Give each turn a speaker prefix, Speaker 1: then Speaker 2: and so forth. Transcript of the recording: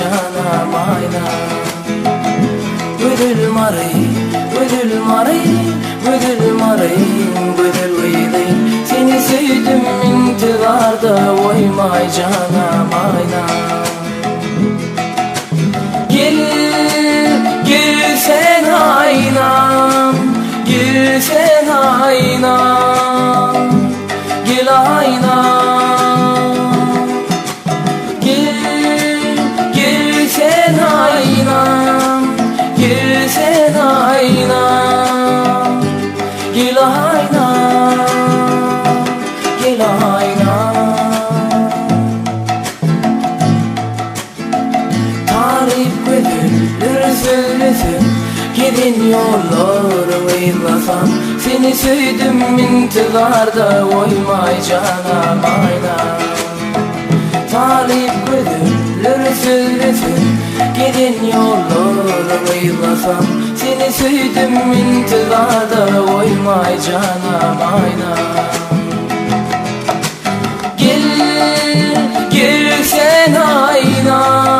Speaker 1: canım aynam. Güdül marayım, güdül marayım, güdül marayım, güdül uylayım. Seni sevdim intiharda oymay canım aynam. Gel, gel sen aynam, gel sen aynam, gel aynam. Gel, gel sen aynam, gel sen aynam, gel aynam, gel aynam. Tarif gönüller söylesin, gidin yolları eylasam. Seni sevdim intiharda oymay canım aynam. Talip gönüller söylesin, gidin yolları eylasam. Seni sevdim intiharda oymay canım aynam. Gel, gel sen aynam,